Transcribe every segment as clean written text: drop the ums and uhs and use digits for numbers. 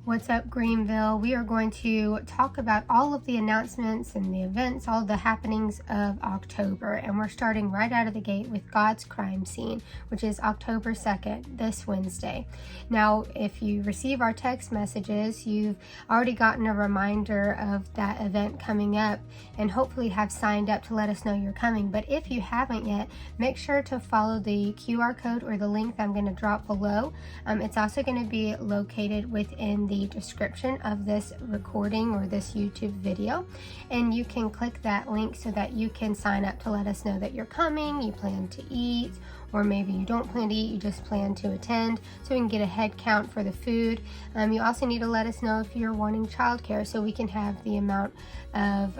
What's up, Greenville? We are going to talk about all of the announcements and the events, all the happenings of October. And we're starting right out of the gate with God's Crime Scene, which is October 2nd, this Wednesday. Now, if you receive our text messages, you've already gotten a reminder of that event coming up and hopefully have signed up to let us know you're coming. But if you haven't yet, make sure to follow the QR code or the link that I'm going to drop below. It's also going to be located within the description of this recording or this YouTube video, and you can click that link so that you can sign up to let us know that you're coming, you plan to eat, or maybe you don't plan to eat, you just plan to attend, so we can get a head count for the food. You also need to let us know if you're wanting childcare so we can have the amount of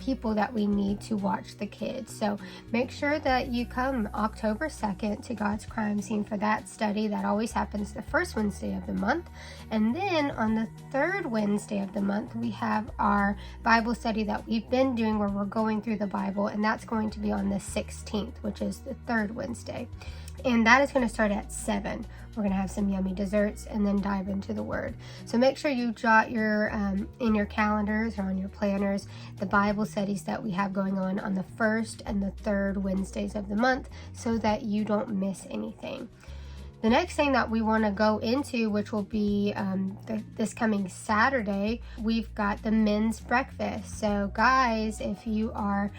people that we need to watch the kids. So make sure that you come October 2nd to God's Crime Scene for that study. That always happens the first Wednesday of the month. And then on the third Wednesday of the month, we have our Bible study that we've been doing where we're going through the Bible, and that's going to be on the 16th, which is the third Wednesday. And that is going to start at 7. We're going to have some yummy desserts and then dive into the Word. So make sure you jot your in your calendars or on your planners the Bible studies that we have going on the first and the third Wednesdays of the month so that you don't miss anything. The next thing that we want to go into, which will be this coming Saturday, we've got the men's breakfast. So guys, if you are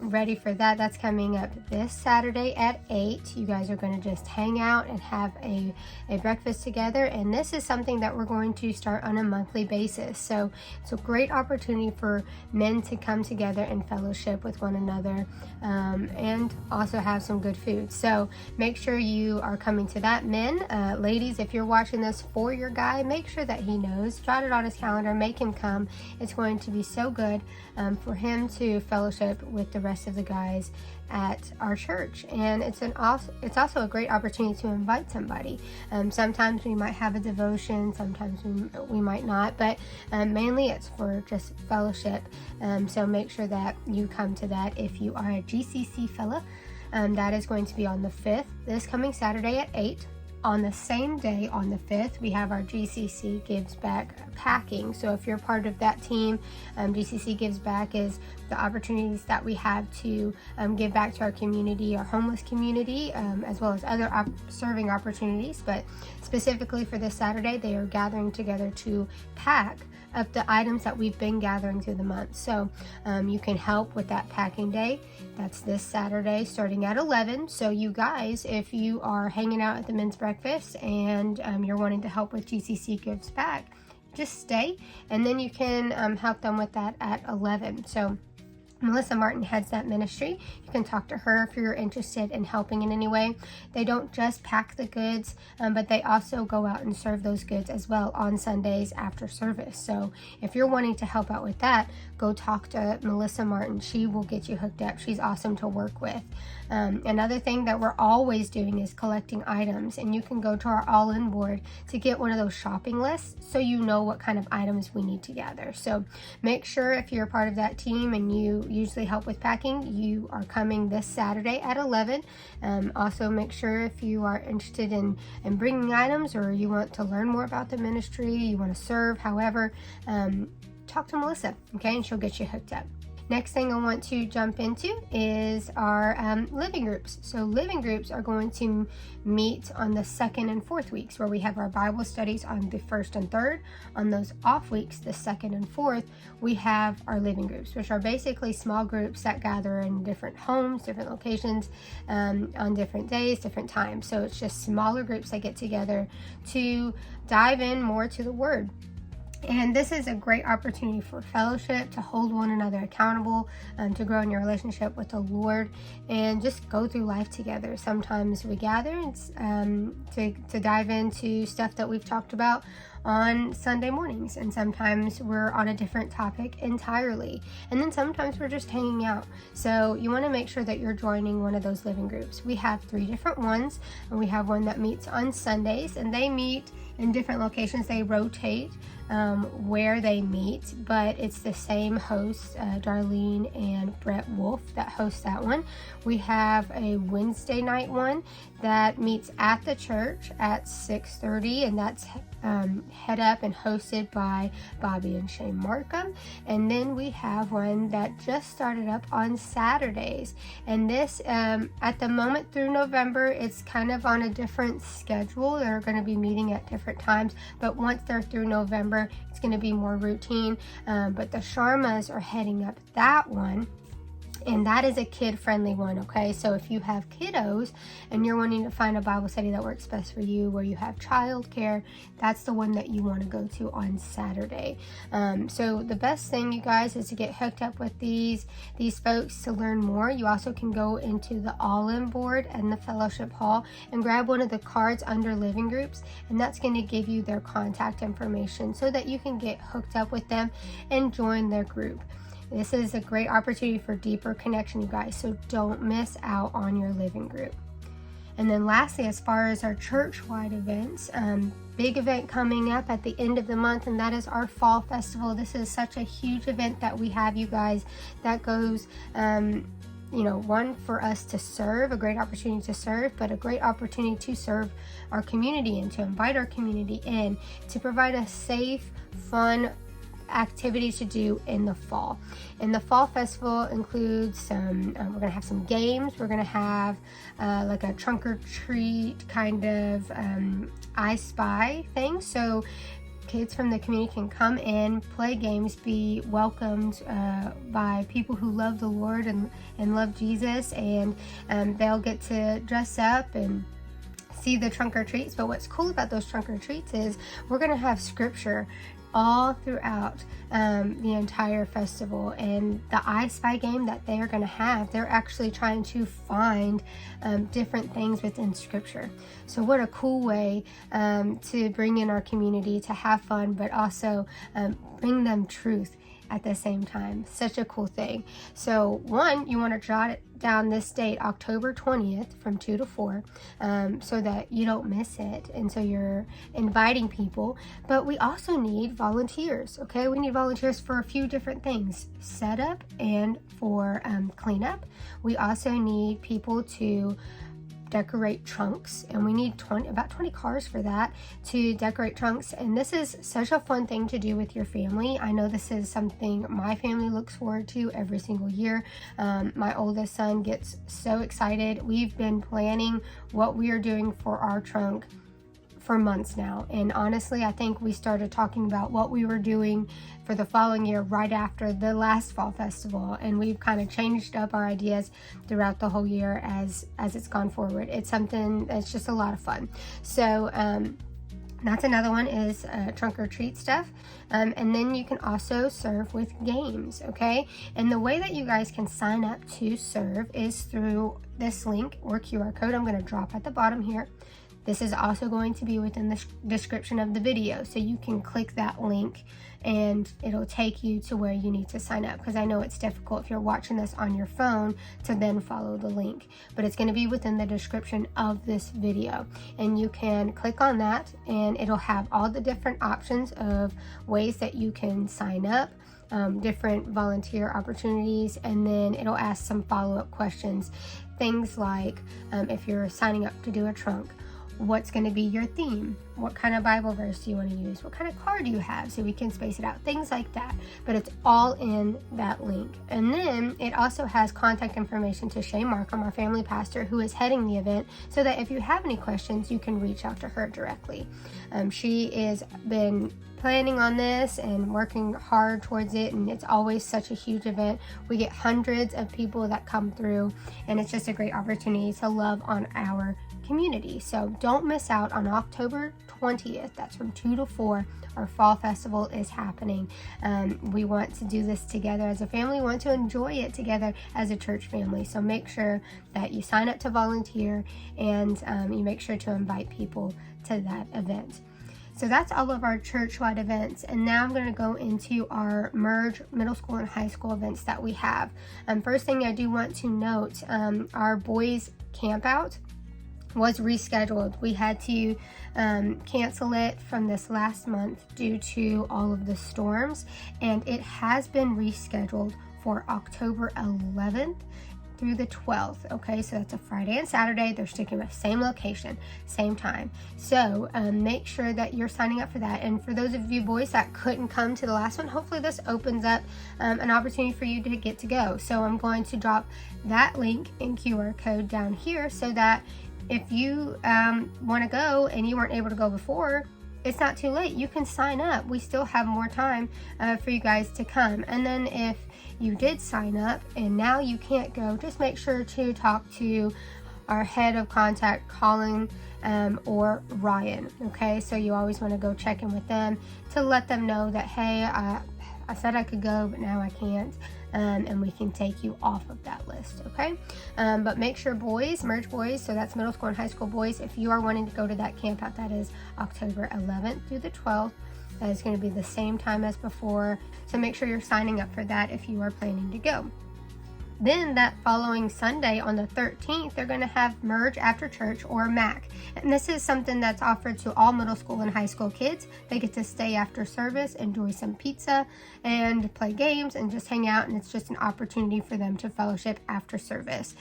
ready for that, that's coming up this Saturday at 8. You guys are going to just hang out and have a breakfast together, and this is something that we're going to start on a monthly basis. So it's a great opportunity for men to come together and fellowship with one another, and also have some good food. So make sure you are coming to that. Men, ladies, if you're watching this for your guy, make sure that he knows, jot it on his calendar, make him come. It's going to be so good for him to fellowship with the rest of the guys at our church, and it's also a great opportunity to invite somebody. Sometimes we might have a devotion, sometimes we might not, but mainly it's for just fellowship. So make sure that you come to that if you are a GCC fella. That is going to be on the 5th, this coming Saturday at 8. On the same day, on the 5th, we have our GCC Gives Back packing. So if you're part of that team, GCC Gives Back is the opportunities that we have to give back to our community, our homeless community, as well as other serving opportunities. But specifically for this Saturday, they are gathering together to pack up the items that we've been gathering through the month. So you can help with that packing day. That's this Saturday starting at 11. So you guys, if you are hanging out at the men's breakfast and you're wanting to help with GCC Gives Back, just stay, and then you can help them with that at 11. So Melissa Martin heads that ministry. You can talk to her if you're interested in helping in any way. They don't just pack the goods, but they also go out and serve those goods as well on Sundays after service. So if you're wanting to help out with that, go talk to Melissa Martin. She will get you hooked up. She's awesome to work with. Another thing that we're always doing is collecting items, and you can go to our all-in board to get one of those shopping lists so you know what kind of items we need to gather. So make sure if you're a part of that team and you usually help with packing, you are coming this Saturday at 11. Also make sure if you are interested in bringing items, or you want to learn more about the ministry, you want to serve, however, talk to Melissa, okay, and she'll get you hooked up. Next thing I want to jump into is our living groups. So living groups are going to meet on the 2nd and 4th weeks, where we have our Bible studies on the 1st and 3rd. On those off weeks, the 2nd and 4th, we have our living groups, which are basically small groups that gather in different homes, different locations, on different days, different times. So it's just smaller groups that get together to dive in more to the Word. And this is a great opportunity for fellowship, to hold one another accountable, to grow in your relationship with the Lord, and just go through life together. Sometimes we gather to dive into stuff that we've talked about on Sunday mornings, and sometimes we're on a different topic entirely, and then sometimes we're just hanging out. So you want to make sure that you're joining one of those living groups. We have 3 different ones, and we have one that meets on Sundays, and they meet in different locations. They rotate where they meet, but it's the same hosts, Darlene and Brett Wolf, that host that one. We have a Wednesday night one that meets at the church at 6:30, and that's head up and hosted by Bobby and Shane Markham. And then we have one that just started up on Saturdays, and this at the moment through November, it's kind of on a different schedule. They're going to be meeting at different times, but once they're through November, it's going to be more routine. But the Sharmas are heading up that one, and that is a kid-friendly one, okay? So if you have kiddos and you're wanting to find a Bible study that works best for you, where you have childcare, that's the one that you want to go to on Saturday. So the best thing, you guys, is to get hooked up with these folks to learn more. You also can go into the All-In board and the Fellowship Hall and grab one of the cards under Living Groups, and that's going to give you their contact information so that you can get hooked up with them and join their group. This is a great opportunity for deeper connection, you guys, so don't miss out on your living group. And then lastly, as far as our church-wide events, big event coming up at the end of the month, and that is our Fall Festival. This is such a huge event that we have, you guys, that goes one, for us to serve, a great opportunity to serve, but a great opportunity to serve our community and to invite our community in, to provide a safe, fun activity to do in the fall. And the Fall Festival includes some, we're gonna have some games. We're gonna have like a trunk or treat kind of I Spy thing. So kids from the community can come in, play games, be welcomed by people who love the Lord and love Jesus, and they'll get to dress up and see the trunk or treats. But what's cool about those trunk or treats is we're gonna have scripture all throughout the entire festival. And the I Spy game that they are going to have, they're actually trying to find different things within scripture. So what a cool way to bring in our community, to have fun, but also bring them truth at the same time. Such a cool thing. So one, you want to jot down this date, October 20th from 2 to 4, so that you don't miss it, and so you're inviting people. But we also need volunteers, okay? We need volunteers for a few different things: setup and for cleanup. We also need people to decorate trunks, and we need about 20 cars for that, to decorate trunks. And this is such a fun thing to do with your family. I know this is something my family looks forward to every single year. My oldest son gets so excited. We've been planning what we are doing for our trunk for months now, and honestly, I think we started talking about what we were doing for the following year right after the last Fall Festival, and we've kind of changed up our ideas throughout the whole year as it's gone forward. It's something that's just a lot of fun. So that's another one, is trunk or treat stuff. And then you can also serve with games, okay? And the way that you guys can sign up to serve is through this link or QR code I'm going to drop at the bottom here. This is also going to be within the description of the video, so you can click that link and it'll take you to where you need to sign up, because I know it's difficult if you're watching this on your phone to then follow the link, but it's going to be within the description of this video, and you can click on that and it'll have all the different options of ways that you can sign up, different volunteer opportunities, and then it'll ask some follow-up questions, things like if you're signing up to do a trunk, what's going to be your theme? What kind of Bible verse do you want to use? What kind of card do you have, so we can space it out? Things like that. But it's all in that link. And then it also has contact information to Shane Markham, our family pastor, who is heading the event, so that if you have any questions, you can reach out to her directly. She has been planning on this and working hard towards it, and it's always such a huge event. We get hundreds of people that come through, and it's just a great opportunity to love on our community. So don't miss out on October 20th. That's from 2 to 4. Our Fall Festival is happening. We want to do this together as a family. We want to enjoy it together as a church family. So make sure that you sign up to volunteer, and you make sure to invite people to that event. So that's all of our church-wide events, and now I'm going to go into our Merge middle school and high school events that we have. First thing I do want to note, our boys Campout was rescheduled. We had to cancel it from this last month due to all of the storms, and it has been rescheduled for October 11th through the 12th. Okay, so that's a Friday and Saturday. They're sticking with same location, same time. So make sure that you're signing up for that. And for those of you boys that couldn't come to the last one, hopefully this opens up an opportunity for you to get to go. So I'm going to drop that link and QR code down here so that if you want to go and you weren't able to go before, it's not too late. You can sign up. We still have more time for you guys to come. And then if you did sign up and now you can't go, just make sure to talk to our head of contact, Colin or Ryan. Okay, so you always want to go check in with them to let them know that, hey, I said I could go, but now I can't, and we can take you off of that list, okay? But make sure boys, Merge boys, so that's middle school and high school boys, if you are wanting to go to that camp out, that is October 11th through the 12th. That is going to be the same time as before, so make sure you're signing up for that if you are planning to go. Then that following Sunday on the 13th, they're going to have Merge After Church, or MAC. And this is something that's offered to all middle school and high school kids. They get to stay after service, enjoy some pizza, and play games, and just hang out. And it's just an opportunity for them to fellowship after service.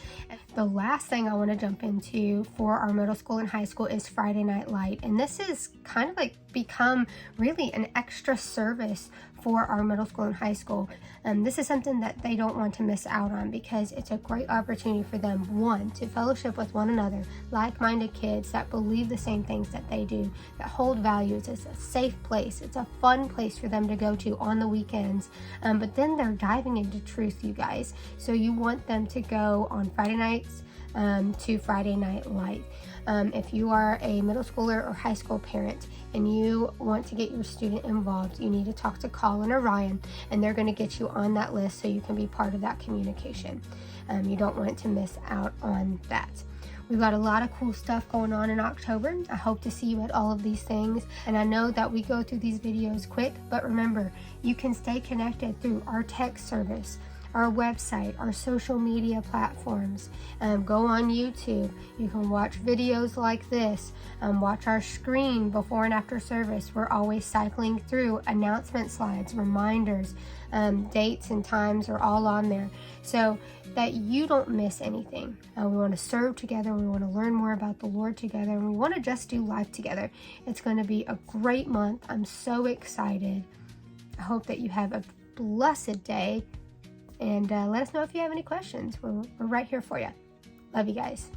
The last thing I want to jump into for our middle school and high school is Friday Night Light. And this is kind of like become really an extra service for our middle school and high school. This is something that they don't want to miss out on, because it's a great opportunity for them, one, to fellowship with one another, like-minded kids that believe the same things that they do, that hold values. It's a safe place. It's a fun place for them to go to on the weekends. But then they're diving into truth, you guys. So you want them to go on Friday nights to Friday Night Light. If you are a middle schooler or high school parent and you want to get your student involved, you need to talk to Colin or Ryan, and they're going to get you on that list so you can be part of that communication. You don't want to miss out on that. We've got a lot of cool stuff going on in October. I hope to see you at all of these things. And I know that we go through these videos quick, but remember, you can stay connected through our text service, our website, our social media platforms. Go on YouTube. You can watch videos like this. Watch our screen before and after service. We're always cycling through announcement slides, reminders, dates and times are all on there, so that you don't miss anything. We want to serve together. We want to learn more about the Lord together, and we want to just do life together. It's going to be a great month. I'm so excited. I hope that you have a blessed day. And let us know if you have any questions. We're right here for you. Love you guys.